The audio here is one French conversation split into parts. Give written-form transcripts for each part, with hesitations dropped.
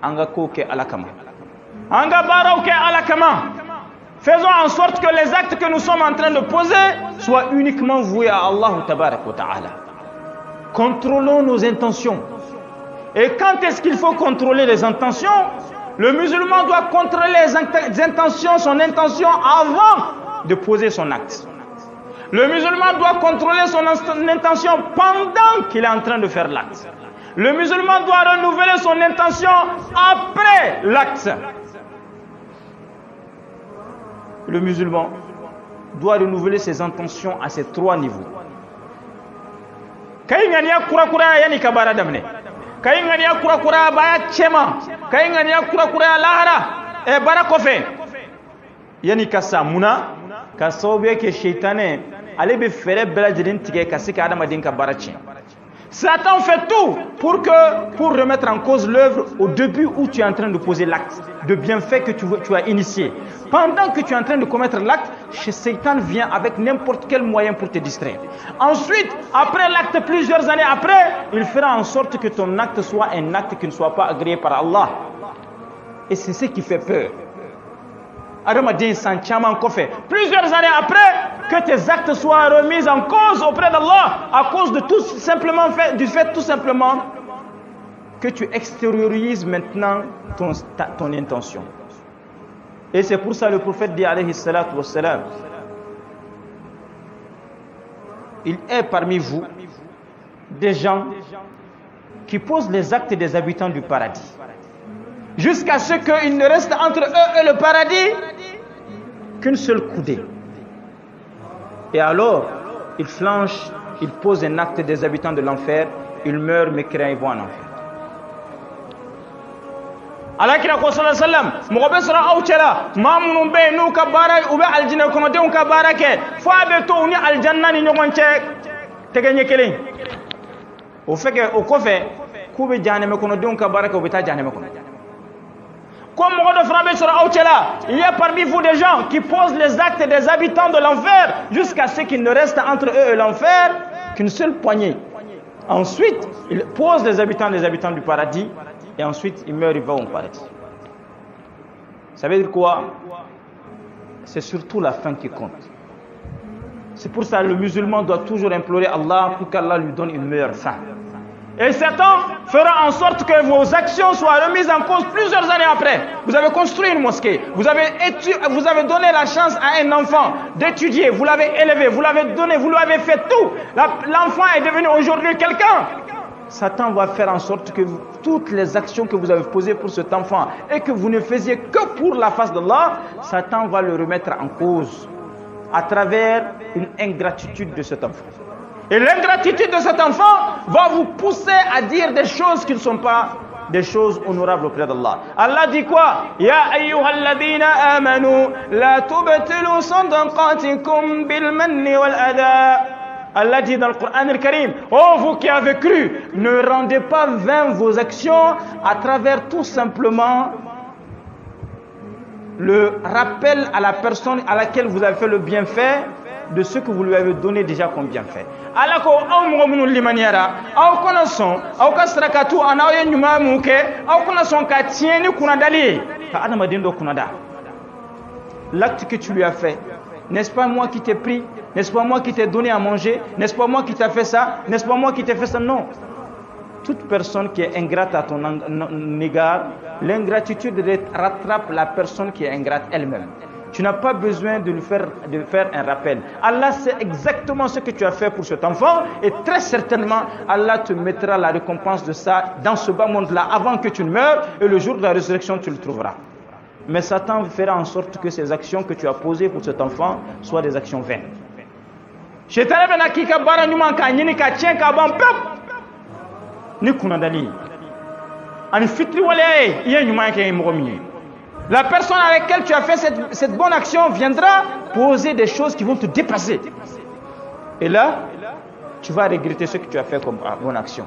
anga koke alakama. Anga baroke alakama. Faisons en sorte que les actes que nous sommes en train de poser soient uniquement voués à Allah tabarak wa ta'ala. Contrôlons nos intentions. Et quand est-ce qu'il faut contrôler les intentions? Le musulman doit contrôler les intentions, son intention avant de poser son acte. Le musulman doit contrôler son intention pendant qu'il est en train de faire l'acte. Le musulman doit renouveler son intention après l'acte. Le musulman doit renouveler ses intentions à ces trois niveaux. Kai ngania kura kura yani kabara damne. Kai ngania kura kura baya chema. Kai ngania kura kura lahara e bara kofe. Yani kasa muna kasobe ke shaytané ale be fere beladjin tige kasika adama dinka barachi. Satan fait tout pour remettre en cause l'œuvre au début où tu es en train de poser l'acte de bienfait que tu as initié. Pendant que tu es en train de commettre l'acte, Satan vient avec n'importe quel moyen pour te distraire. Ensuite, après l'acte, plusieurs années après, il fera en sorte que ton acte soit un acte qui ne soit pas agréé par Allah. Et c'est ce qui fait peur. Plusieurs années après, que tes actes soient remis en cause auprès d'Allah à cause de du fait tout simplement que tu extériorises maintenant ton intention. Et c'est pour ça le prophète dit alayhi salatu wassalam, il est parmi vous des gens qui posent les actes des habitants du paradis jusqu'à ce qu'il ne reste entre eux et le paradis qu'une seule coudée. Et alors, ils flanchent, ils posent un acte des habitants de l'enfer, ils meurent, mécréants, ils vont en enfer. Alakira ko sallallahu alayhi wasallam mo be sura awchela mamunum be nu ka bara ube aljina ko de on ka barake fo be to ni aljanna ni nyogon che tegenye kelen o feke o kofe ku be janeme ko de on ka barake o be ta janeme ko. Comme Mohamed Frabé sera Aouchela, il y a parmi vous des gens qui posent les actes des habitants de l'enfer jusqu'à ce qu'il ne reste entre eux et l'enfer qu'une seule poignée. Ensuite, ils posent les habitants du paradis et ensuite ils meurent, ils vont au paradis. Ça veut dire quoi? C'est surtout la fin qui compte. C'est pour ça que le musulman doit toujours implorer Allah pour qu'Allah lui donne une meilleure fin. Et Satan fera en sorte que vos actions soient remises en cause plusieurs années après. Vous avez construit une mosquée, vous avez donné la chance à un enfant d'étudier, vous l'avez élevé, vous l'avez donné, vous lui avez fait tout. L'enfant est devenu aujourd'hui quelqu'un. Satan va faire en sorte que toutes les actions que vous avez posées pour cet enfant et que vous ne faisiez que pour la face d'Allah, Satan va le remettre en cause à travers une ingratitude de cet enfant. Et l'ingratitude de cet enfant va vous pousser à dire des choses qui ne sont pas des choses honorables auprès d'Allah. Allah dit quoi? Ya ayyuhalladhina amanu la tubtilu sadaqatikum bil manni wal adha. Allah dit dans le Coran al-Karim, oh vous qui avez cru, ne rendez pas vain vos actions à travers tout simplement le rappel à la personne à laquelle vous avez fait le bienfait de ce que vous lui avez donné déjà comme bienfait. Allah ko aw mo munul limaniara aw kono son aw kasrakatu ana yo nyuma muke aw kono son ka tieni kuna dali ka adama dindo kuna da. L'acte que tu lui as fait, n'est-ce pas moi qui t'ai pris, n'est-ce pas moi qui t'ai donné à manger, n'est-ce pas moi qui t'ai fait ça, n'est-ce pas moi qui t'ai fait ça? Non. Toute personne qui est ingrate à ton égard, l'ingratitude rattrape la personne qui est ingrate elle-même. Tu n'as pas besoin de faire un rappel. Allah sait exactement ce que tu as fait pour cet enfant et très certainement Allah te mettra la récompense de ça dans ce bas monde-là avant que tu ne meures et le jour de la résurrection tu le trouveras. Mais Satan fera en sorte que ces actions que tu as posées pour cet enfant soient des actions vaines. La personne avec laquelle tu as fait cette bonne action viendra poser des choses qui vont te dépasser. Et là, tu vas regretter ce que tu as fait comme bonne action.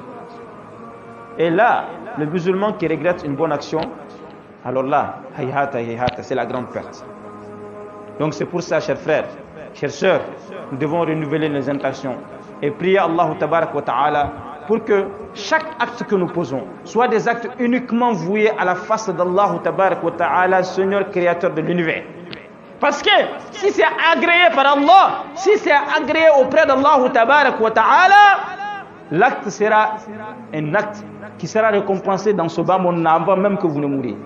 Et là, le musulman qui regrette une bonne action, alors là, c'est la grande perte. Donc c'est pour ça, chers frères, chères sœurs, nous devons renouveler nos intentions et prier Allah tabarak wa ta'ala pour que chaque acte que nous posons soit des actes uniquement voués à la face d'Allah Tabarak wa Ta'ala, Seigneur créateur de l'univers. Parce que si c'est agréé par Allah, si c'est agréé auprès d'Allah Tabarak wa Ta'ala, l'acte sera un acte qui sera récompensé dans ce bas monde avant même que vous ne mouriez.